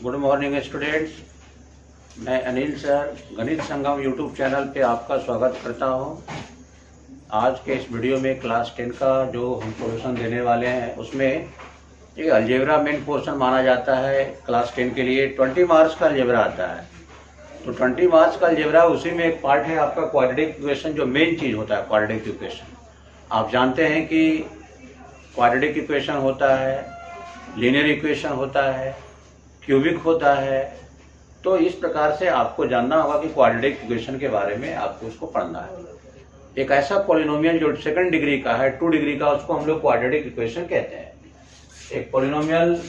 Good morning students. मैं Anil sir गणित Sangam YouTube channel पे आपका स्वागत करता हूं। आज के इस वीडियो में क्लास 10 का जो हम सॉल्यूशन देने वाले हैं उसमें ये अलजेब्रा मेन पोर्शन माना जाता है। क्लास 10 के लिए 20 मार्क्स का अलजेब्रा आता है। तो 20 मार्क्स का अलजेब्रा, उसी में एक पार्ट है आपका क्वाड्रेटिक इक्वेशन, जो मेन चीज़ होता है क्वाड्रेटिक इक्वेशन। आप जानते हैं कि क्वाड्रेटिक इक्वेशन होता है, लीनियर इक्वेशन होता है, क्यूबिक होता है। तो इस प्रकार से आपको जानना होगा कि क्वाड्रेटिक इक्वेशन के बारे में आपको उसको पढ़ना है। एक ऐसा पॉलिनोमियल जो सेकंड डिग्री का है, 2 डिग्री का, उसको हम लोग क्वाड्रेटिक इक्वेशन कहते हैं। एक polynomial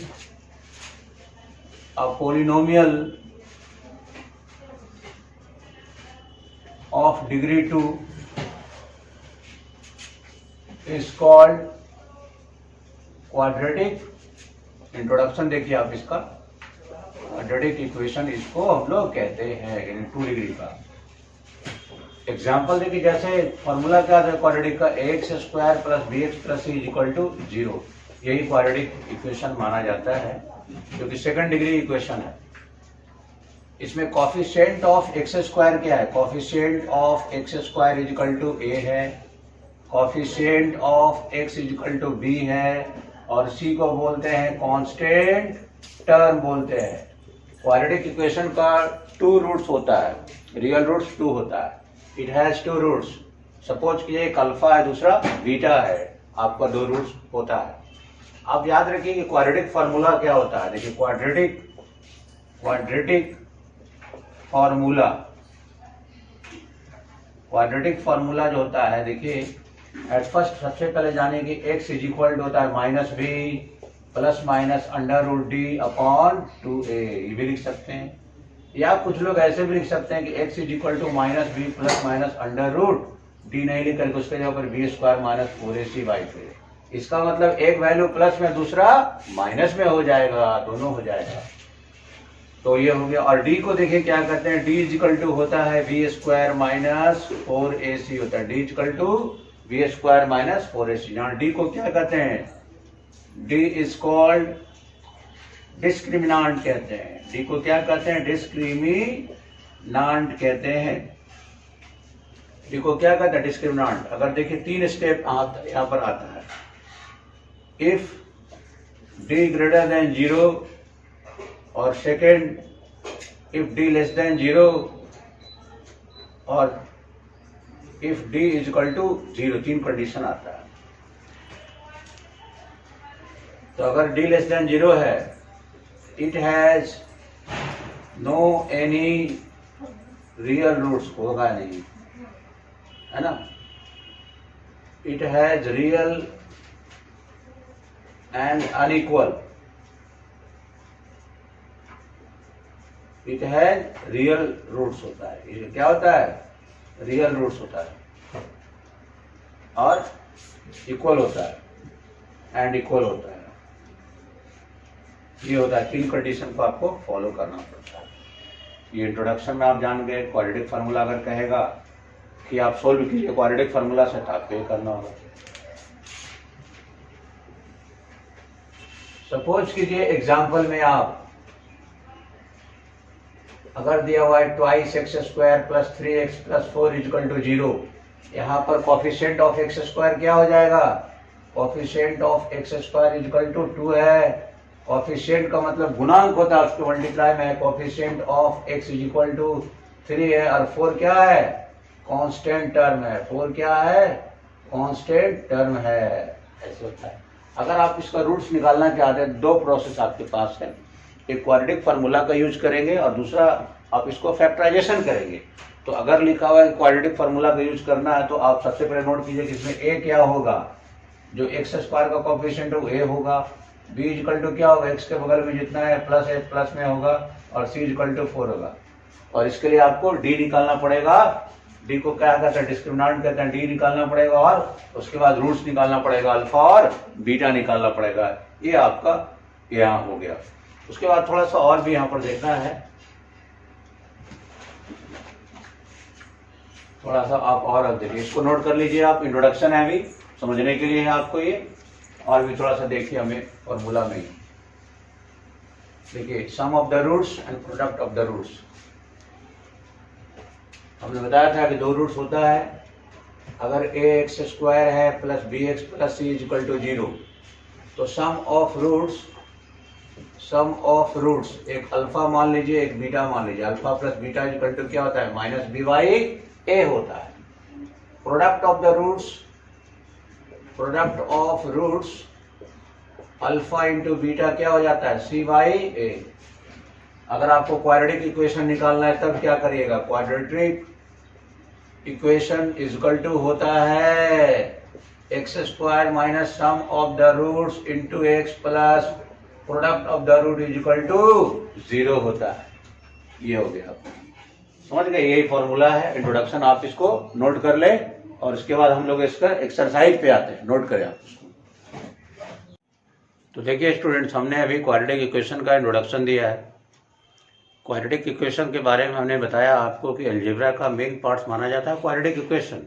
of degree 2 is called quadratic. Introduction देखिए आप इसका, क्वाड्रेटिक इक्वेशन इसको हम लोग कहते हैं, यानी 2 डिग्री का। एग्जाम्पल देखिए, जैसे फॉर्मूला क्या था क्वाड्रेटिक का, ax square plus bx plus c equal to 0। यही क्वाड्रेटिक इक्वेशन माना जाता है, क्योंकि सेकंड डिग्री इक्वेशन है। इसमें कॉफिशिएंट ऑफ एक्स स्क्वायर क्या है? Coefficient of x square is equal to a है, coefficient of x is equal to b है, और c को बोलते हैं कांस्टेंट टर्म बोलते हैं। क्वाड्रेटिक इक्वेशन का 2 रूट्स होता है, रियल रूट्स 2 होता है। It has 2 roots. सपोज कीजिए एक अल्फा है, दूसरा बीटा है, आपका 2 रूट्स होता है। आप याद रखिए कि क्वाड्रेटिक फार्मूला क्या होता है। देखिए क्वाड्रेटिक फार्मूला जो होता है, देखिए एट फर्स्ट सबसे पहले जाने कि x इज इक्वल होता है minus b plus minus under root d upon 2a। ये भी लिख सकते हैं, या कुछ लोग ऐसे भी लिख सकते हैं कि x is equal to minus b plus minus under root d नहीं लिख करके उसके जगह पर B square minus 4ac by 2। इसका मतलब एक वैल्यू प्लस में दूसरा माइनस में हो जाएगा, दोनों हो जाएगा। तो ये हो गया। और d को देखिए क्या करते हैं, d इज इक्वल टू होता है बी स्क्वायर माइनस 4ac होता है। d is equal to b square minus 4ac। यहाँ d को क्या कहते हैं, d इज कॉल्ड डिस्क्रिमिनांट कहते हैं। d को क्या कहते हैं, डिस्क्रिमिनांट कहते हैं। d को क्या कहते हैं, डिस्क्रिमिनांट। अगर देखिए 3 स्टेप यहाँ पर आता है। इफ d ग्रेटर देन 0, और second if d less than 0, और if d is equal to 0। 3 condition आता है। तो अगर d लेस देन 0 है, it has no any real roots, होगा नहीं, है ना। It has real and unequal. It has real roots होता है। ये क्या होता है, रियल रूट्स होता है, और इक्वल होता है, एंड इक्वल होता है। ये होता है। 3 कंडीशन को आपको फॉलो करना पड़ता है। ये इंट्रोडक्शन में आप जान गए। क्वाड्रेटिक फार्मूला अगर कहेगा कि आप सोल्व कीजिए क्वाड्रेटिक फार्मूला से, तो आपको ये करना होगा। सपोज कीजिए एग्जाम्पल में आप अगर दिया हुआ है twice x square plus 3x plus 4 equal to 0। यहाँ पर कॉफिशिएंट ऑफ एक्स स्क्वायर क्या हो जाएगा, coefficient of x square equal to 2 है। कॉफिशिएंट का मतलब गुणांक होता है, उसको मल्टीप्लाई में है। Coefficient of x is equal to 3 है, और 4 क्या है, कांस्टेंट टर्म है। 4 क्या है, कांस्टेंट टर्म है। ऐसे होता है। अगर आप इसका रूट्स निकालना चाहते हैं, 2 प्रोसेस आपके पास है। एक क्वाड्रेटिक फार्मूला का यूज करेंगे, और दूसरा आप इसको फैक्टराइजेशन करेंगे। तो अगर लिखा हुआ है क्वाड्रेटिक फार्मूला का यूज करना है, तो आप सबसे पहले नोट कीजिए कि इसमें a क्या होगा, जो एक्स स्क्वायर का कॉफिशिएंट हो a होगा। b इक्वल टू क्या होगा, x के बगल में जितना है प्लस है, प्लस में होगा, और c इक्वल टू 4 होगा। और इसके लिए आपको d निकालना पड़ेगा। d को क्या कहते हैं, डिस्क्रिमिनांट कहते हैं। d निकालना पड़ेगा, और उसके बाद रूट्स निकालना पड़ेगा, अल्फा और बीटा निकालना पड़ेगा। ये आपका यहाँ हो गया। उसके बाद थोड़ा सा और भी यहाँ पर देखना है, थोड़ा सा आप और रख देखिए, इसको नोट कर लीजिए आप। इंट्रोडक्शन है अभी, समझने के लिए है आपको ये, और भी थोड़ा सा देखिए हमें फॉर्मूला में ही। देखिए sum of the roots and product of the roots. हमने बताया था कि दो रूट्स होता है, अगर ए एक्स स्क्वायर है plus b x plus c is equal to 0, तो सम ऑफ रूट्स एक अल्फा मान लीजिए एक बीटा मान लीजिए, alpha plus beta is equal to क्या होता है, माइनस बी बाई ए होता है। Product of roots alpha into beta क्या हो जाता है, सी बाई ए। अगर आपको क्वाड्रेटिक इक्वेशन निकालना है तब क्या करिएगा, quadratic equation is equal to होता है x square minus sum of the roots into x plus product of the root is equal to 0 होता है। ये हो गया, समझ गए, यही फॉर्मूला है। इंट्रोडक्शन आप इसको नोट कर ले और इसके बाद हम लोग इसका एक्सरसाइज पे आते हैं, नोट करें आप इसको। तो देखिए स्टूडेंट्स, हमने अभी क्वाड्रेटिक इक्वेशन का इंट्रोडक्शन दिया है। क्वाड्रेटिक इक्वेशन के बारे में हमने बताया आपको कि अलजेब्रा का मेन पार्ट्स माना जाता है क्वाड्रेटिक इक्वेशन।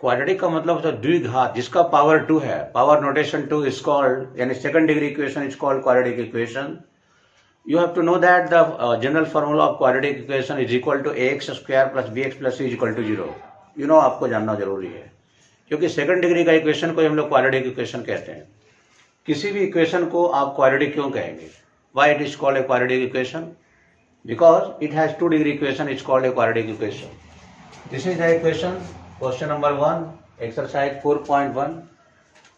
क्वाड्रेटिक का मतलब होता है द्विघात, जिसका पावर 2 है, पावर नोटेशन 2 इज कॉल्ड, यानी second degree equation is called quadratic equation. You have to know that the general formula of quadratic equation is equal to ax square plus bx plus c is equal to 0. You know, आपको जानना जरूरी है, क्योंकि second degree का equation को हम लोग quadratic equation कहते हैं। किसी भी इक्वेशन को आप क्वाड्रेटिक क्यों कहेंगे? Why it is called a quadratic equation? Because it has 2 degree equation, it's called a quadratic equation. This is the equation. Question number 1, exercise 4.1.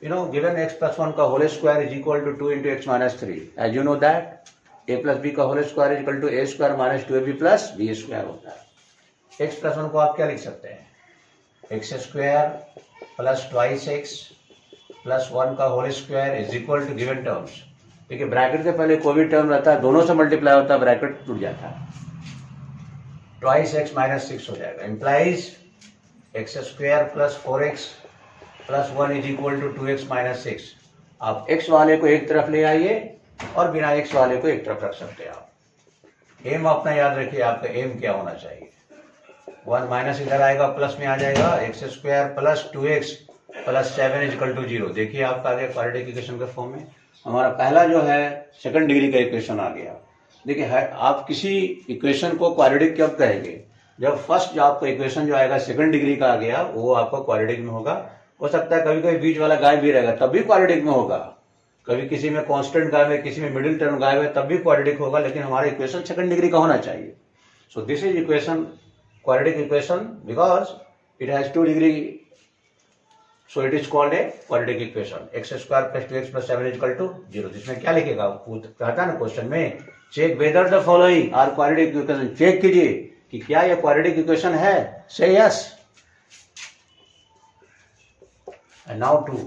You know, given x plus 1 का whole square is equal to 2 into x minus 3. As you know that a plus b का whole square is equal to a square minus 2ab plus b square होता है। x plus 1 को आप क्या लिख सकते हैं, x square plus twice x plus 1 का whole square is equal to given terms. देखिए ब्रैकेट के पहले कोई भी टर्म रहता है, दोनों से मल्टीप्लाई होता है, ब्रैकेट टूट जाता है, ट्वाइस एक्स माइनस 6 हो जाएगा। Implies x square plus 4x plus 1 is equal to 2x minus 6। आप x वाले को एक तरफ ले आइए और बिना x वाले को एक तरफ रख सकते हैं आप। एम अपना याद रखिए, आपका एम क्या होना चाहिए, 1 माइनस इधर आएगा प्लस में आ जाएगा, x square plus 2x plus 7 is equal to 0। देखिए आपका आ गया क्वाड्रेटिक इक्वेशन के फॉर्म में। हमारा पहला जो है सेकंड डिग्री का इक्वेशन आ गया। देखिए आप किसी इक्वेशन को क्वाड्रेटिक कब कहेंगे, जब फर्स्ट जो आपका इक्वेशन जो आएगा सेकंड डिग्री का आ गया वो आपका क्वाड्रेटिक में होगा। हो सकता है कभी कभी बीच वाला गायब भी रहेगा तब भी क्वाड्रेटिक में होगा, कभी किसी में कांस्टेंट गायब है, किसी में मिडिल टर्म गायब है, तब भी क्वाड्रेटिक होगा, लेकिन हमारा इक्वेशन सेकंड डिग्री का होना चाहिए। So this is equation quadratic equation because it has 2 degree, so it is called a quadratic equation. X square plus 2x plus 7 is equal to 0। जिसमें क्या लिखेगा, कहता है ना क्वेश्चन में, check whether the following are quadratic equation. Check कीजिए कि क्या यह क्वाड्रेटिक इक्वेशन है, से yes. And now 2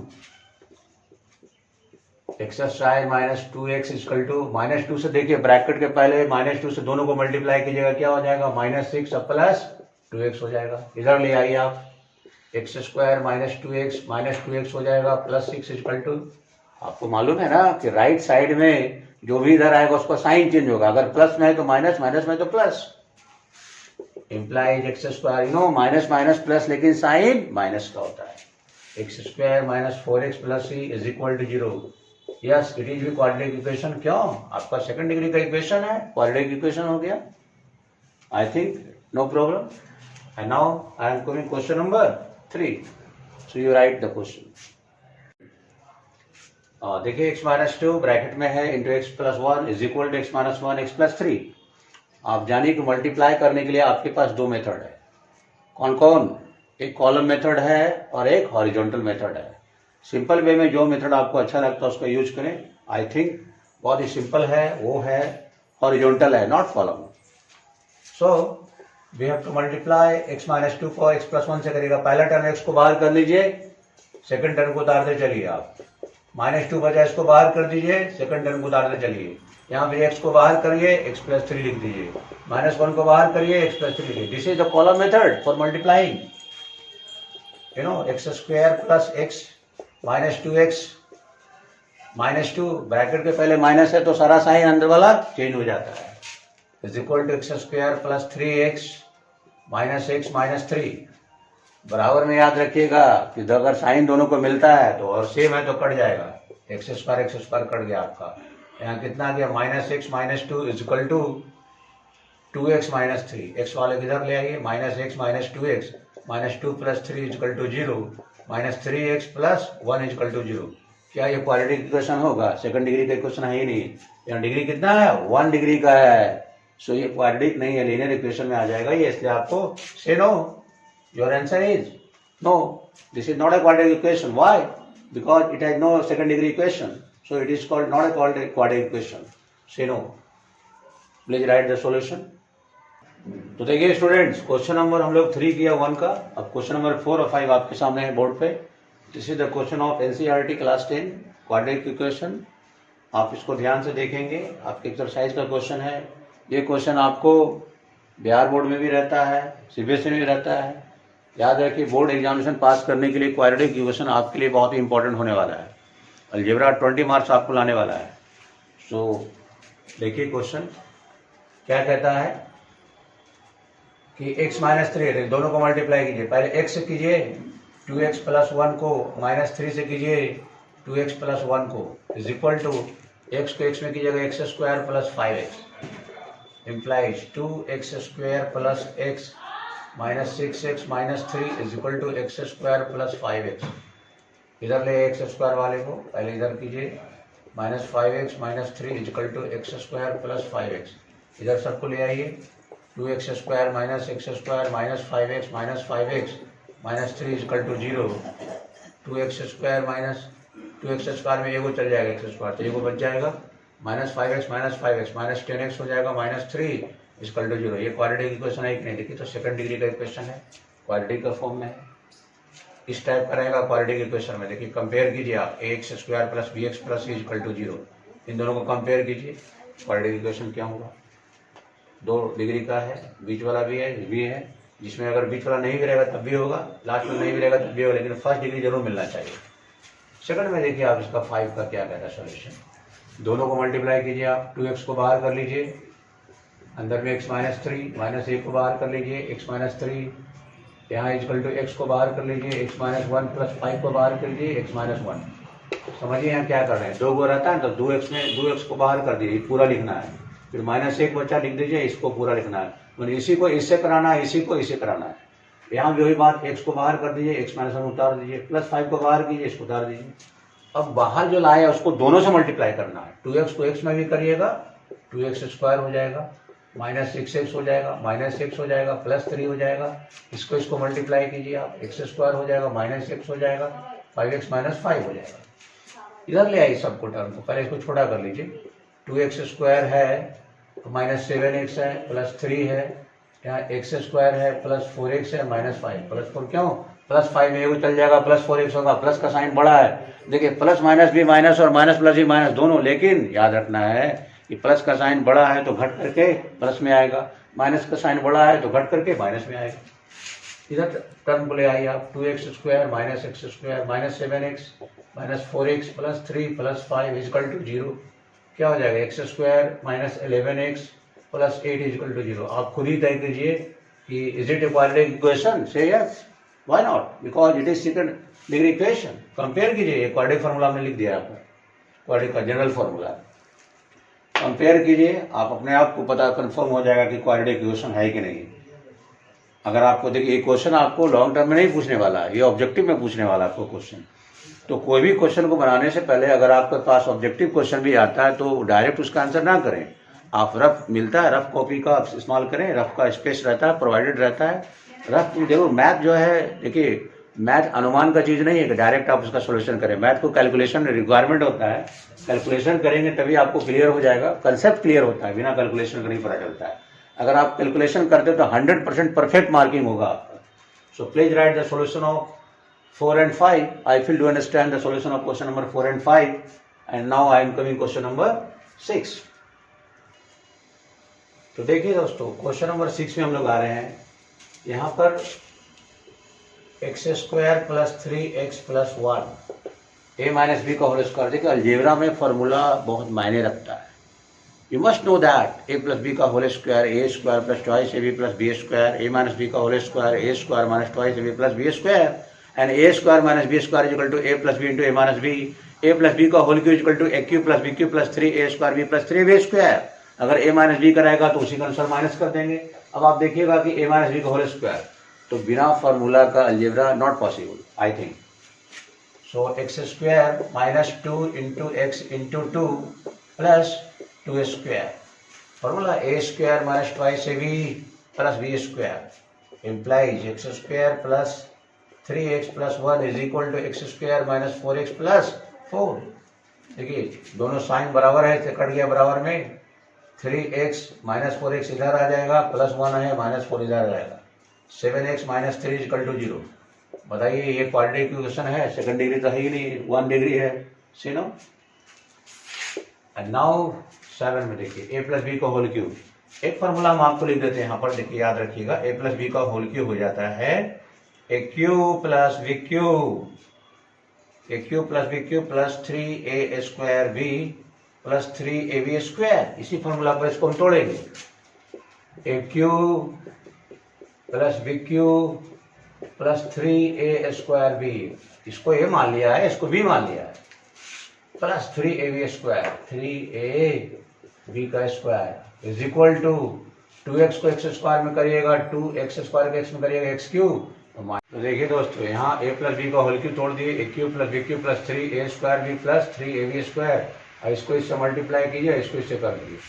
exercise minus 2x equal to minus 2 से, देखिए ब्रैकेट के पहले माइनस 2 से दोनों को मल्टीप्लाई कीजिएगा, क्या हो जाएगा, माइनस 6 प्लस 2x हो जाएगा। इधर ले आइए आप, एक्स स्क्वायर माइनस 2x हो जाएगा प्लस 6 इक्वल टू, आपको मालूम है ना कि राइट साइड में जो भी इधर आएगा उसका साइन चेंज होगा, अगर प्लस में है तो माइनस, माइनस में तो plus. Implies x square, you know minus minus plus, लेकिन साइन माइनस का होता है। एक्स स्क्वायर माइनस 4x प्लस c is equal to 0। Yes, it is भी क्वाड्रेटिक इक्वेशन। क्यों, आपका सेकंड डिग्री का इक्वेशन है, क्वाड्रेटिक इक्वेशन हो गया। I think no problem. And now I am coming question number 3। So you write the question. देखिए x minus 2 bracket में है into x plus 1 is equal to x minus 1 x plus 3। आप जानिए कि multiply करने के लिए आपके पास 2 मेथड है। कौन कौन, एक कॉलम मेथड है और एक हॉरिजॉन्टल मेथड है। सिंपल वे में जो मेथड आपको अच्छा लगता है उसका यूज करें। आई थिंक बहुत ही सिंपल है, वो है हॉरिजॉन्टल है, not column. So we have to multiply x minus 2 को एक्स प्लस 1 से करेगा। पहला टर्म एक्स को बाहर कर लीजिए, सेकंड टर्म को उतारते चलिए आप। माइनस 2 बचा, इसको बाहर कर दीजिए, सेकंड टर्म को उतारते चलिए। यहाँ पे एक्स को बाहर करिए, एक्स प्लस 3 लिख दीजिए, माइनस 1 को बाहर करिए, एक्स प्लस 3 लिखिए। This is the column method for multiplying. You know x square plus x minus 2x minus 2, bracket के पहले माइनस है तो सारा साइन अंदर वाला चेंज हो जाता है, is equal to x square plus 3x minus x minus 3। बराबर में याद रखिएगा कि अगर साइन दोनों को मिलता है तो और सेम है तो कट जाएगा, एक्स स्क्वायर कट गया आपका। यहाँ कितना गया -x minus 2 is equal to 2x minus 3, x वाले किधर ले आइए, -x minus 2x minus 2 plus 3 is equal to 0, -3x plus 1 is equal to 0। क्या ये क्वाड्रेटिक इक्वेशन होगा? सेकंड डिग्री का इक्वेशन है ही नहीं। यहाँ डिग्री कितना है? 1 डिग्री का है। सो ये क्वाड्रेटिक नहीं है, लीनियर इक्वेशन में आ जाएगा ये, इसलिए आपको say no, your answer is no, this is not a quadratic equation. Why? Because it has no second degree equation, so it is called not a quadratic equation. Say no. Please write the solution. तो देखिए students, question number हम लोग 3 किया 1 का। अब question number 4 और 5 आपके सामने है बोर्ड पे। This is the question of NCERT class 10 quadratic equation. आप इसको ध्यान से देखेंगे, आपके एक्सरसाइज का क्वेश्चन है। ये क्वेश्चन आपको बिहार बोर्ड में भी रहता है, सीबीएसई में भी रहता है। याद रखिए, बोर्ड एग्जामिनेशन पास करने के लिए क्वाड्रेटिक इक्वेशन आपके लिए बहुत ही इंपॉर्टेंट होने वाला है। अलजेब्रा 20 मार्क्स आपको लाने वाला है। सो देखिए क्वेश्चन क्या कहता है कि x माइनस 3, दोनों को मल्टीप्लाई कीजिए। पहले x से कीजिए 2x प्लस 1 को, -3 से कीजिए 2x प्लस 1 को, इज इक्वल टू x को x में कीजिएगा x square plus 5x implies 2x square plus x minus 6x minus 3 is equal to x square plus 5x। इधर ले x स्क्वायर वाले को, पहले इधर कीजिए -5x minus 3 is equal to x square plus 5x। इधर सबको ले आइए, 2x square minus x square minus 5x minus 3 is equal to 0। 2x square minus 2x square में एगो चल जाएगा, x स्क्वायर तो एगो बच जाएगा, -5x माइनस 10x हो जाएगा, -3 इज इक्वल टू 0। ये क्वाड्रेटिक इक्वेशन है कि नहीं? देखिए तो सेकंड डिग्री का इक्वेशन है, क्वाड्रेटिक का फॉर्म में है, इस टाइप का रहेगा क्वाड्रेटिक इक्वेशन में। देखिए कंपेयर कीजिए आप, ax square plus bx plus c is equal to 0। इन दोनों को कंपेयर कीजिए, क्वाड्रेटिक इक्वेशन क्या होगा? 2 डिग्री का है, बीच वाला भी है, जिसमें अगर बीच वाला नहीं भी रहेगा तब भी होगा, लास्ट में नहीं भी रहेगा तब भी होगा, लेकिन फर्स्ट डिग्री जरूर मिलना चाहिए। सेकंड में देखिए आप इसका 5 का क्या कहता है सॉल्यूशन। दोनों को मल्टीप्लाई कीजिए आप, 2x को बाहर कर लीजिए, अंदर में x माइनस 3, माइनस 1 को बाहर कर लीजिए, x माइनस 3, यहाँ इक्वल टू x को बाहर कर लीजिए, x माइनस 1 प्लस 5 को बाहर कर लीजिए, x माइनस 1। समझिए यहाँ क्या कर रहे हैं, 2 गो रहता है तो 2x को बाहर कर दीजिए, पूरा लिखना है, फिर -1 बच्चा लिख दीजिए, इसको पूरा लिखना है, मतलब इसी को इससे कराना है, इसी को इससे कराना है। यहाँ भी वही बात, x को बाहर कर दीजिए, x माइनस 1 उतार दीजिए, प्लस 5 को बाहर कीजिए, इसको उतार दीजिए। अब बाहर जो लाए उसको दोनों से मल्टीप्लाई करना है, 2x को x में भी करिएगा, 2x स्क्वायर हो जाएगा, -6x हो जाएगा, -6 हो जाएगा, +3 हो जाएगा, इसको मल्टीप्लाई कीजिए आप, x स्क्वायर हो जाएगा, -6 हो जाएगा, 5x माइनस 5 हो जाएगा। इधर ले आइए सबको टर्म को, पहले इसको छोटा कर लीजिए, 2x स्क्वायर है तो -7x है, +3 है, यहाँ x स्क्वायर है, +4x है, -5, +4 क्यों? +5 में एगो चल जाएगा, +4x होगा, प्लस का साइन बड़ा है। देखिए प्लस माइनस भी माइनस और माइनस प्लस भी माइनस दोनों, लेकिन याद रखना है कि प्लस का साइन बड़ा है तो घट करके प्लस में आएगा, माइनस का साइन बड़ा है तो घट करके माइनस में आएगा। इधर टर्म को ले आइए आप, 2x square minus x square -7x -4x +3 +5 is equal to 0। क्या हो जाएगा? x square -11x +8 is equal to 0। आप खुद ही तय कीजिए कि is it a quadratic equation? Say yes, why not, because it is second degree equation. Compare कीजिए, क्वाड्रेटिक फार्मूला में लिख दिया आपको, क्वाड्रेटिक का जनरल फार्मूला, कंपेयर कीजिए, आप अपने आप को पता कंफर्म हो जाएगा कि क्वाड्रेटिक इक्वेशन है कि नहीं। अगर आपको देखिए, ये क्वेश्चन आपको लॉन्ग टर्म में नहीं पूछने वाला है, ये ऑब्जेक्टिव में पूछने वाला है आपको क्वेश्चन। तो कोई भी क्वेश्चन को बनाने से पहले अगर आपके पास ऑब्जेक्टिव क्वेश्चन भी आता है तो डायरेक्ट उसका आंसर ना करें, आप रफ मिलता है, रफ कॉपी का इस्तेमाल करें, रफ का स्पेस रहता है, प्रोवाइडेड रहता है। रफ जरूर, मैथ जो है, देखिए मैथ अनुमान का चीज़ नहीं है कि डायरेक्ट आप उसका सोल्यूशन करें, मैथ को कैलकुलेशन रिक्वायरमेंट होता है, कैलकुलेशन करेंगे तभी आपको क्लियर हो जाएगा, कंसेप्ट क्लियर होता है, बिना कैलकुलेशन का नहीं पता चलता है। अगर आप कैलकुलेशन करते हो तो 100% परफेक्ट मार्किंग होगा आपका। So please write the solution of 4 and 5. I feel to understand the solution of question number 4 and 5, and now I am coming question number 6. तो देखिए दोस्तों, क्वेश्चन नंबर 6 में हम लोग आ रहे हैं। यहाँ पर x square plus 3x plus 1 a minus b का होल स्क्वायर। देखिए अलजेब्रा में फॉर्मूला बहुत मायने रखता है। You must know that a plus b का whole square a square plus twice a b plus b square, a minus b का whole square a square minus twice a b plus b square, and a square minus b square is equal to a plus b into a minus b, a plus b का whole cube equal to a cube plus b cube plus 3a² b plus 3b square. अगर a minus b कराएगा तो उसी का अनुसार minus कर देंगे। अब आप देखिएगा कि a माइनस बी का होल स्क्वायर, तो बिना फार्मूला का algebra not possible I think. So x square minus 2 into x into 2 प्लस 2 square, formula a square minus twice a b plus b square implies x square plus 3x plus 1 is equal to x square minus 4x plus 4। देखिए दोनों sign बराबर है तो cut गया बराबर में, 3x minus 4x इधर आ जाएगा, प्लस 1 है माइनस 4 इधर आ जाएगा, 7x माइनस 3 इक्वल टू 0। बताइए ये क्वाड्रेटिक इक्वेशन है, सेकंड डिग्री तो है ही नहीं, 1 डिग्री है। सी नो। एंड नाउ 7 में देखिए a प्लस बी का होल क्यूब, एक फार्मूला हम आपको लिख देते हैं यहाँ पर, देखिए याद रखिएगा, a प्लस बी का होल क्यूब हो जाता है a cube plus b cube, a cube plus b cube plus 3a square b plus 3ab square. इसी फार्मूला पर इसको हम तोड़ेंगे, a cube plus b cube plus 3a square b, इसको a मान लिया है, इसको b मान लिया है, प्लस 3ab स्क्वायर, 3ab का square is equal to 2x को x स्क्वायर में करिएगा, 2x स्क्वायर को x में करिएगा x क्यूब। तो देखिए दोस्तों यहाँ a प्लस बी का होल क्यूब तोड़ दिए, a cube plus b cube plus 3a square b plus 3ab square, और इसको इससे मल्टीप्लाई कीजिए, इसको इससे कर दीजिए।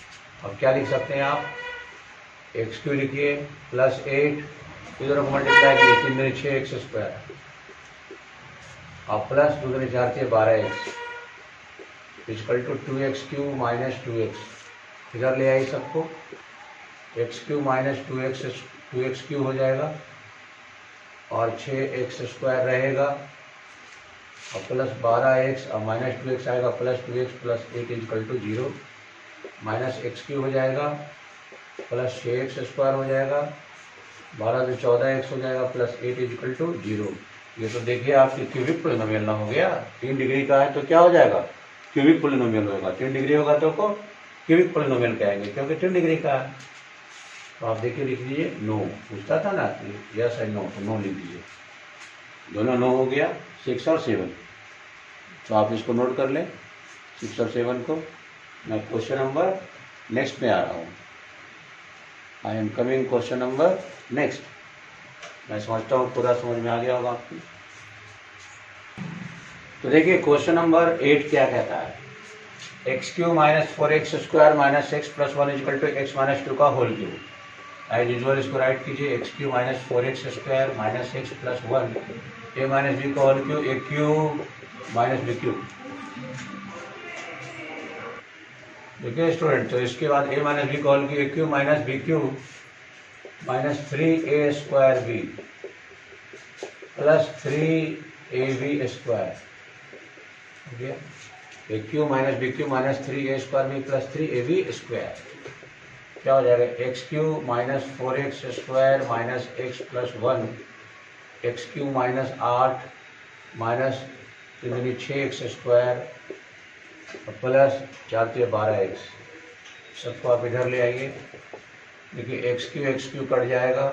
अब क्या लिख सकते हैं आप, एक्स क्यू लिखिए प्लस 8, इधर को मल्टीप्लाई कीजिए, 3 दूनी 6x स्क्वायर और प्लस 2 दूनी 4 12x equal to 2x Q minus 2x, इधर ले आइए सबको, x cube minus 2x Q हो जाएगा और 6x स्क्वायर रहेगा और प्लस 12x और माइनस 2x आएगा, plus 2x plus 8 equal to 0, minus x cube हो जाएगा प्लस 6x स्क्वायर हो जाएगा, 12 से 14x हो जाएगा प्लस 8 इक्वल टू 0। ये तो देखिए आपकी क्यूबिक पोलिनोमियल ना हो गया, 3 डिग्री का है तो क्या हो जाएगा, क्यूबिक पोलिनोमियल होगा, 3 डिग्री होगा तो को क्यूबिक पोलिनोमियल कहेंगे क्योंकि 3 डिग्री का है। तो आप देखिए लिख लीजिए नो, पूछता था ना यस एंड नो, तो नो लिख दीजिए, दोनों नो हो गया 6 और 7। तो आप इसको नोट कर लें 6 और 7 को। मैं क्वेश्चन नंबर नेक्स्ट में आ रहा हूँ, आई am coming question number next. मैं समझता हूँ पूरा समझ में आ गया होगा आपको। तो देखिए क्वेश्चन नंबर 8 क्या कहता है, x cube minus 4x square minus x plus 1 equal to x minus 2 का होल क्यूब। एज यूजुअल इसको राइट कीजिए, x cube minus 4x square minus x plus 1, a minus b का whole cube, a cube minus b cube. देखिए student, तो इसके बाद a minus b का whole cube, a cube minus b cube minus 3a square b plus 3ab square, A cube minus b cube minus 3a square b plus 3ab square क्या हो जाएगा, x cube minus 4x square minus x plus 1, x cube minus 8 minus 6x square plus 4 12x। सबको आप इधर ले आइए, देखिए x cube cut जाएगा,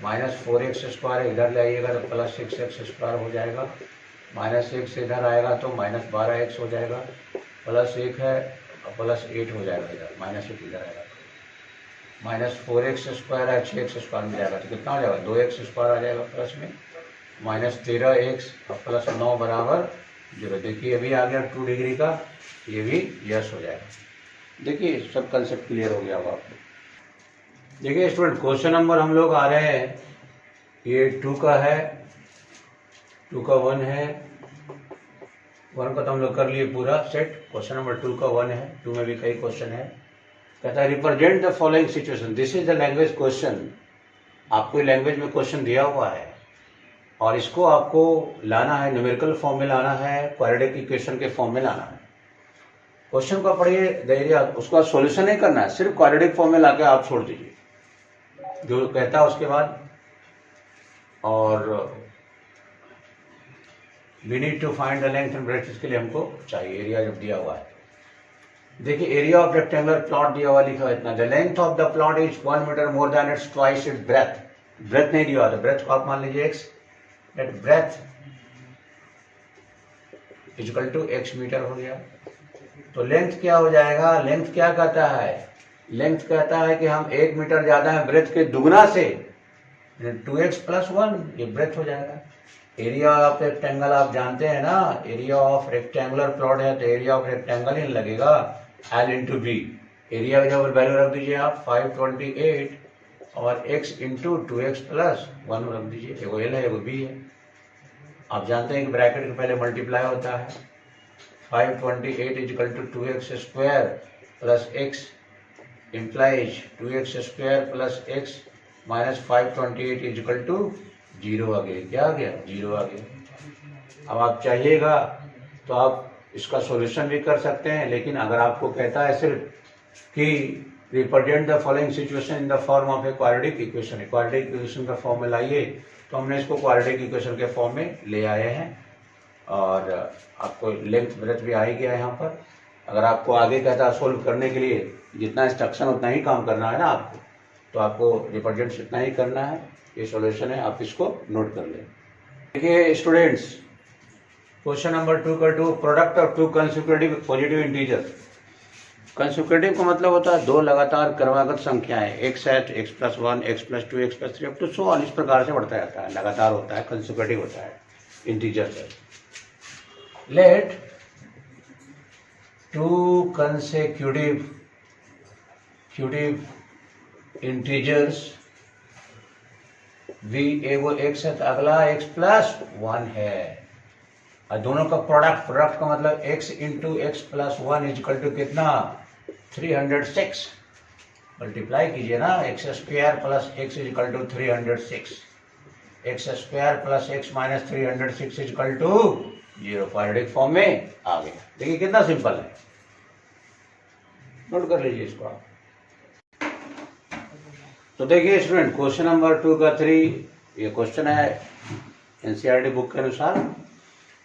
माइनस 4x स्क्वायर इधर ले आइएगा तो प्लस 6x स्क्वायर हो जाएगा, माइनस 1 से इधर आएगा तो माइनस 12x हो जाएगा, प्लस 1 है और प्लस 8 हो जाएगा, इधर माइनस 1 इधर आएगा, माइनस 4x स्क्वायर है 6x स्क्वायर में जाएगा तो कितना हो जाएगा, 2x स्क्वायर आ जाएगा प्लस में, माइनस 13x और प्लस 9 बराबर 0। देखिए अभी आ गया 2 डिग्री का, ये भी यस हो जाएगा। देखिए सब कंसेप्ट क्लियर हो गया होगा आपको। देखिए स्टूडेंट क्वेश्चन नंबर हम लोग आ रहे हैं, ये 2 का है, 2 का 1 है, 1 का तो हम लोग कर लिए पूरा सेट, क्वेश्चन नंबर 2 का 1 है, 2 में भी कई क्वेश्चन है। कहता है represent the following situation, this is the language question. आपको लैंग्वेज में क्वेश्चन दिया हुआ है और इसको आपको लाना है, न्यूमेरिकल फॉर्म में लाना है, क्वाड्रेटिक इक्वेशन के फॉर्म में लाना है। क्वेश्चन को पढ़िए धैर्य, उसका सॉल्यूशन नहीं करना है, सिर्फ क्वाड्रेटिक फॉर्म में लाके आप छोड़ दीजिए जो कहता है उसके बाद। और we need to find the length and breadth, इसके लिए हमको चाहिए एरिया जब दिया हुआ है। देखिए एरिया ऑफ रेक्टेंगुलर प्लॉट दिया हुआ, लिखा है इतना, the length of the plot is 1 metre more than its twice its breadth. Breadth नहीं दिया हुआ, तो ब्रेथ को आप मान लीजिए x, that breadth equal to x metre हो गया। तो लेंथ क्या हो जाएगा, लेंथ क्या कहता है, लेंथ कहता है कि हम 1 मीटर ज्यादा है ब्रेथ के दुगना से 2x + 1 ये ब्रेथ हो जाएगा। एरिया ऑफ रेक्टेंगल आप जानते हैं ना, एरिया ऑफ रेक्टेंगुलर प्लॉट है तो एरिया ऑफ रेक्टेंगल ही लगेगा L × B। एरिया का जब वैल्यू रख दीजिए आप 528 और x × 2x + 1 रख दीजिए, एगो L है एगो B है। आप जानते हैं कि ब्रैकेट के पहले मल्टीप्लाई होता है। 528 = 2x² + x implies 2x² + x - 528 = 0 आ गया। क्या आ गया, 0 आ गया। अब आप चाहिएगा तो आप इसका सॉल्यूशन भी कर सकते हैं, लेकिन अगर आपको कहता है सिर्फ कि represent the following situation in the form of A quadratic equation, quadratic equation का फॉर्म में लाइए, तो हमने इसको क्वाड्रेटिक इक्वेशन के फॉर्म में ले आए हैं और आपको लेंथ ब्रेथ भी आ ही गया है यहाँ पर। अगर आपको आगे कहता है सोल्व करने के लिए जितना इंस्ट्रक्शन उतना ही काम करना है ना आपको, तो आपको रिप्रेजेंट इतना ही करना है। ये सॉल्यूशन है, आप इसको नोट कर लें। देखिए स्टूडेंट्स, क्वेश्चन नंबर 2 का 2 product of 2 consecutive positive integer. Consecutive का मतलब होता है 2 लगातार क्रमागत संख्याएं, x है तो x + 1, x + 2, x + 3 up to 100 इस प्रकार से बढ़ता जाता है, लगातार होता है, कंसेक्यूटिव होता है इंटीजर से। लेट 2 consecutive इंटीजर्स v एगो x है तो अगला x + 1 है, और दोनों का प्रोडक्ट का मतलब x × x + 1 = कितना 306। मल्टीप्लाई कीजिए ना, x² + x = 306, x² + x - 306 = 0। Quadratic form में आ गया। देखिए कितना सिंपल है, नोट कर लीजिए इसको आप। तो देखिए स्टूडेंट, क्वेश्चन नंबर 2 का 3 ये क्वेश्चन है एनसीईआरटी बुक के अनुसार।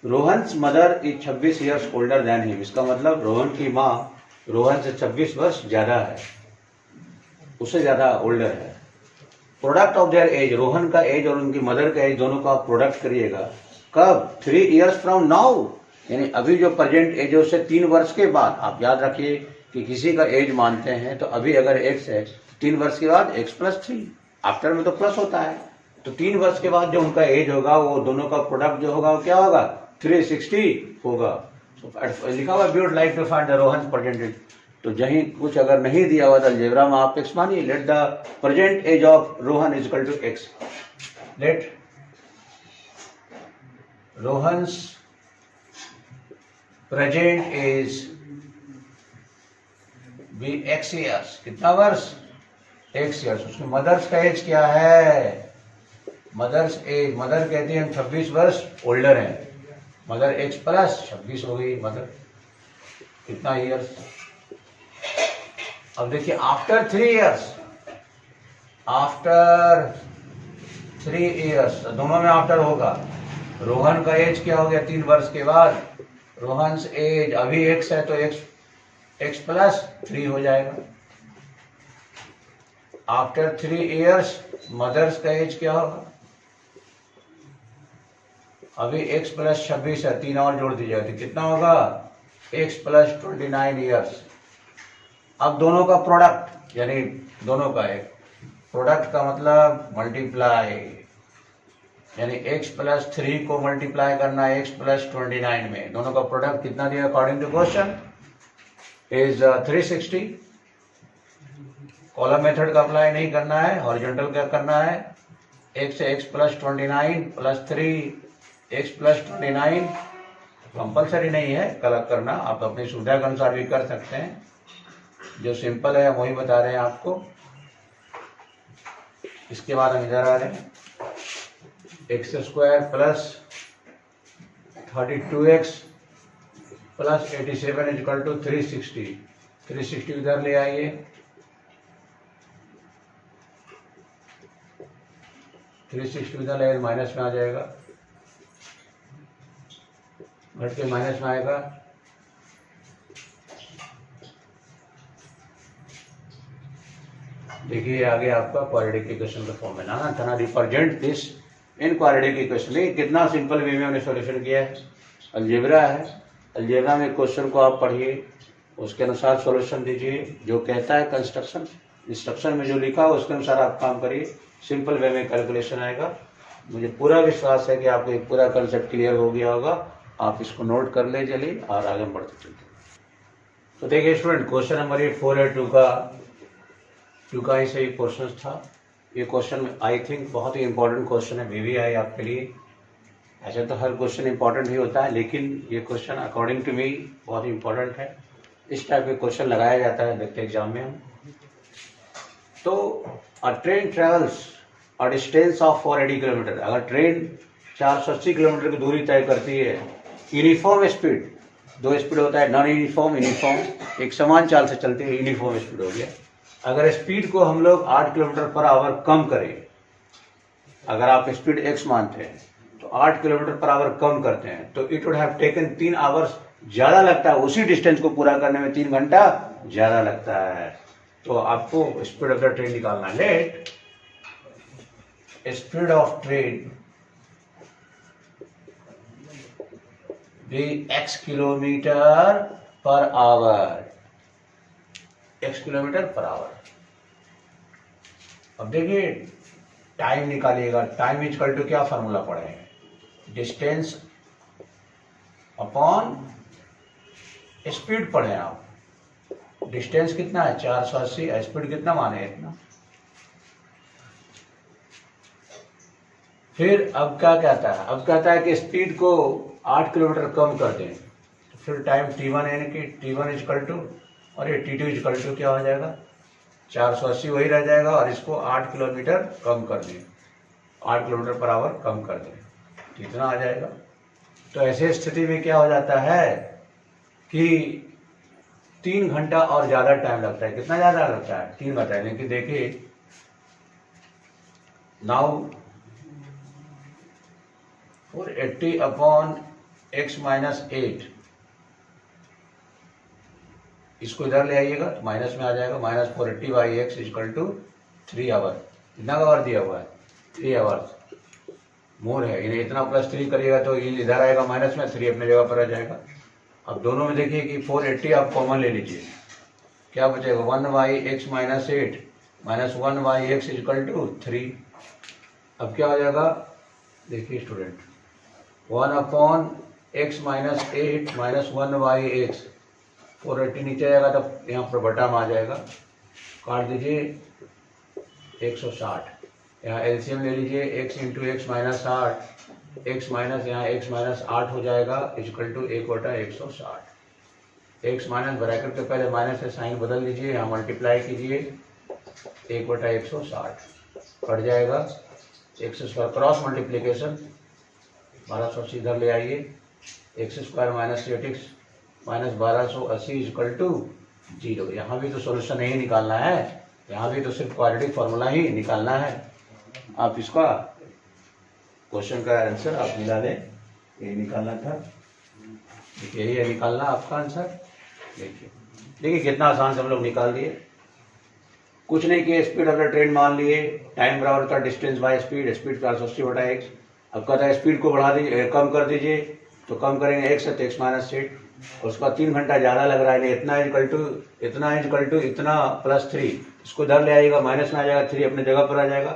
Rohan's mother is 26 years older than him. इसका मतलब रोहन की माँ रोहन से 26 वर्ष ज्यादा है, उससे ज्यादा ओल्डर है। Product of their age, Rohan का एज और उनकी मदर का एज दोनों का आप प्रोडक्ट करिएगा कब, 3 ईयर्स फ्रॉम नाउ, यानी अभी जो प्रेजेंट एज है उससे 3 वर्ष के बाद। आप याद रखिए कि किसी का एज मानते हैं तो अभी अगर x है 3 वर्ष के बाद x + 3, आफ्टर में तो प्लस होता है, तो 3 वर्ष के बाद जो उनका एज होगा वो दोनों का प्रोडक्ट जो होगा वो क्या होगा 360 होगा। लिखा हुआ but like to find the Rohan present age. तो जहीं कुछ अगर नहीं दिया हुआ था अलजेब्रा में आप x मानिए, let the present age of Rohan = x। Let Rohan's present age भी x ईयर्स, कितना वर्ष x ईयर्स। उसकी मदर्स का एज क्या है, मदर्स एज, मदर कहती है हम 26 वर्ष ओल्डर हैं, मदर x + 26 हो गई मदर, कितना ईयर्स। अब देखिए आफ्टर 3 ईयर्स, आफ्टर 3 ईयर्स दोनों में आफ्टर होगा। रोहन का एज क्या हो गया 3 वर्ष के बाद, रोहन्स एज अभी x है तो x + 3 हो जाएगा। आफ्टर 3 ईयर्स मदर्स का एज क्या होगा, अभी x + 26 है, 3 और जोड़ दीजिएगा तो कितना होगा x + 29 ईयर्स। अब दोनों का प्रोडक्ट, यानी दोनों का एक प्रोडक्ट का मतलब मल्टीप्लाई, यानी x + 3 को मल्टीप्लाई करना है x + 29 में, दोनों का प्रोडक्ट कितना दिया according to question is 360। Column method का अप्लाई नहीं करना है, हॉरिजॉन्टल का करना है। x से x + 29 + 3 x + 29 कंपलसरी नहीं है कलेक्ट करना, आप अपनी सुविधा के अनुसार भी कर सकते हैं। जो सिंपल है वही बता रहे हैं आपको। इसके बाद हम इधर आ रहे हैं, x² + 32x + 87 = 360। 360 इधर ले आइए, 360 इधर ले माइनस में आ जाएगा, घट के माइनस में आएगा। देखिए आगे आपका क्वाड्रेटिक इक्वेशन का फॉर्म बनाना था ना, represent this in quadratic equation. कितना सिंपल वे में हमने सॉल्यूशन किया है। अलजेब्रा है, अलजेब्रा में क्वेश्चन को आप पढ़िए, उसके अनुसार सॉल्यूशन दीजिए, जो कहता है कंस्ट्रक्शन इंस्ट्रक्शन में जो लिखा है उसके अनुसार आप काम करिए, सिंपल वे में कैलकुलेशन आएगा। मुझे पूरा विश्वास है कि आपको एक पूरा कंसेप्ट क्लियर हो गया होगा। आप इसको नोट कर ले चलिए और आगे बढ़ते चलिए। तो देखिए स्टूडेंट, क्वेश्चन नंबर ये 4 है, 2 का ऐसे ही क्वेश्चन था। ये क्वेश्चन आई थिंक बहुत ही इंपॉर्टेंट क्वेश्चन है, VVI आपके लिए। ऐसे तो हर क्वेश्चन इंपॉर्टेंट ही होता है, लेकिन ये क्वेश्चन अकॉर्डिंग टू मी बहुत ही इंपॉर्टेंट है। इस टाइप के क्वेश्चन लगाया जाता है देखते एग्जाम में हम। तो अ train travels a distance of 480 kilometre. अगर ट्रेन 480 किलोमीटर की दूरी तय करती है, यूनिफॉर्म स्पीड, 2 स्पीड होता है, नॉन यूनिफॉर्म, यूनिफॉर्म, एक समान चाल से चलते हैं, यूनिफॉर्म स्पीड हो गया। अगर स्पीड को हम लोग 8 किलोमीटर पर आवर कम करें, अगर आप स्पीड x मानते हैं तो 8 किलोमीटर पर आवर कम करते हैं, तो it would have taken 3 hours, ज्यादा लगता है, उसी डिस्टेंस को पूरा करने में 3 घंटा ज्यादा लगता है। तो आपको स्पीड ऑफ द ट्रेन निकालना है। Let speed of train be x kilometre per hour, x kilometre per hour. अब देखिए टाइम निकालिएगा, टाइम इक्वल टू क्या फॉर्मूला पढ़े हैं, डिस्टेंस अपॉन स्पीड पढ़े आप। डिस्टेंस कितना है 480, स्पीड कितना माने इतना। फिर अब क्या कहता है, अब कहता है कि स्पीड को 8 किलोमीटर कम कर दें, तो फिर टाइम t1 यानी कि t1 इक्वल टू, और ये t2 इक्वल टू क्या हो जाएगा, 480 वही रह जाएगा, और इसको 8 किलोमीटर कम कर दें, 8 किलोमीटर पर आवर कम कर दें, कितना आ जाएगा। तो ऐसे स्थिति में क्या हो जाता है कि 3 घंटा और ज़्यादा टाइम लगता है। कितना ज़्यादा लगता है, 3 घंटा। लेकिन देखिए नाउ 480 अपॉन x माइनस 8, इसको इधर ले आइएगा तो माइनस में आ जाएगा, minus 480 by x equal to 3 hour. कितना आवर दिया हुआ है, 3 आवर्स मोर है, इन्हें इतना प्लस 3 करिएगा तो ये इधर आएगा माइनस में, 3 अपने जगह पर आ जाएगा। अब दोनों में देखिए कि 480 आप कॉमन ले लीजिए, क्या बचेगा, 1 by x minus 8 minus 1 by x equal to 3। अब क्या हो जाएगा, देखिए student, 1 upon x minus 8 minus 1 by x, 480 नीचे आएगा तो यहाँ पर बटा में आ जाएगा, काट दीजिए 160, यहाँ एलसीएम ले लीजिए, x into x minus 8, x minus यहाँ x माइनस 8 हो जाएगा इक्वल टू 1/160। x माइनस ब्रैकेट के पहले माइनस से साइन बदल दीजिए, यहाँ मल्टीप्लाई कीजिए, 1/160 कट जाएगा, एक्स स्क्वायर क्रॉस मल्टीप्लीकेशन 1280 इधर ले आइए, x square minus 8x minus 1280 equal to 0। यहाँ भी तो सोल्यूशन नहीं निकालना है, यहाँ भी तो सिर्फ क्वाड्रेटिक फॉर्मूला ही निकालना है। आप इसका क्वेश्चन का आंसर आप निकाल लें, यही निकालना था, यही है निकालना आपका आंसर। देखिए कितना आसान से हम लोग निकाल दिए, कुछ नहीं किए, स्पीड ऑफ द ट्रेन मान लिए, टाइम बराबर था distance by speed, speed 480/x। अब कहता है स्पीड को बढ़ा दीजिए, कम कर दीजिए, तो कम करेंगे x है तो x माइनस 8, उसका 3 घंटा ज़्यादा लग रहा है, इतना इक्वल टू इतना प्लस 3, इसको इधर ले आइएगा, माइनस में आ जाएगा, 3 अपने जगह पर आ जाएगा,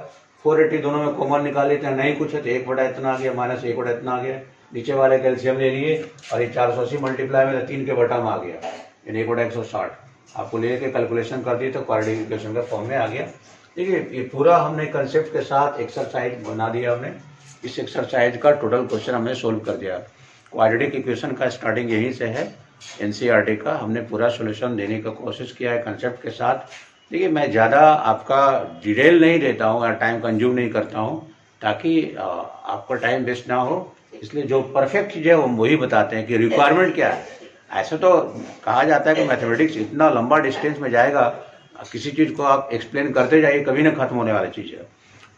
480 दोनों में कॉमन निकाल लेते हैं, नहीं कुछ है तो 1 इतना आ गया, माइनस 1 इतना आ गया, नीचे वाले कैल्शियम ले लिए, और ये 480 मल्टीप्लाई में 3 के बटा में आ गया, यानी 1/160। आपको लेके कैलकुलेशन कर दी तो क्वाड्रेटिक इक्वेशन का फॉर्म में आ गया। देखिए ये पूरा हमने कंसेप्ट के साथ एक्सरसाइज बना दिया हमने, इस एक्सरसाइज का टोटल क्वेश्चन हमने सोल्व कर दिया। क्वाड्रेटिक इक्वेशन का स्टार्टिंग यहीं से है, एनसीईआरटी का हमने पूरा सॉल्यूशन देने का कोशिश किया है कंसेप्ट के साथ। देखिए मैं ज़्यादा आपका डिटेल नहीं देता हूँ या टाइम कंज्यूम नहीं करता हूँ, ताकि आपका टाइम वेस्ट ना हो, इसलिए जो परफेक्ट चीज़ है वो वही बताते हैं कि रिक्वायरमेंट क्या है। ऐसा तो कहा जाता है कि मैथमेटिक्स इतना लंबा डिस्टेंस में जाएगा, किसी चीज़ को आप एक्सप्लेन करते जाइए, कभी ना खत्म होने वाली चीज़ है,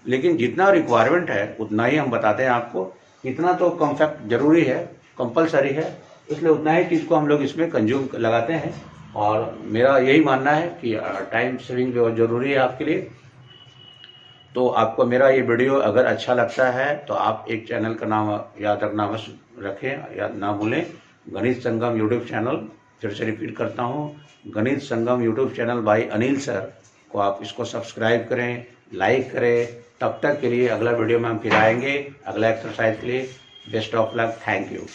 लेकिन जितना रिक्वायरमेंट है उतना ही हम बताते हैं आपको। इतना तो कम्फेक्ट जरूरी है, कंपलसरी है, इसलिए उतना ही चीज़ को हम लोग इसमें कंज्यूम लगाते हैं। और मेरा यही मानना है कि टाइम सेविंग बहुत ज़रूरी है आपके लिए। तो आपको मेरा ये वीडियो अगर अच्छा लगता है तो आप एक चैनल का नाम याद रखना रखें, याद ना भूलें, गणित संगम यूट्यूब चैनल। फिर से रिपीट करता हूँ, Ganit Sangam YouTube channel by Anil sir को आप इसको सब्सक्राइब करें, लाइक करें। तब तक के लिए अगला वीडियो में हम फिर आएंगे अगला एक्सरसाइज के लिए। Best of luck, thank you.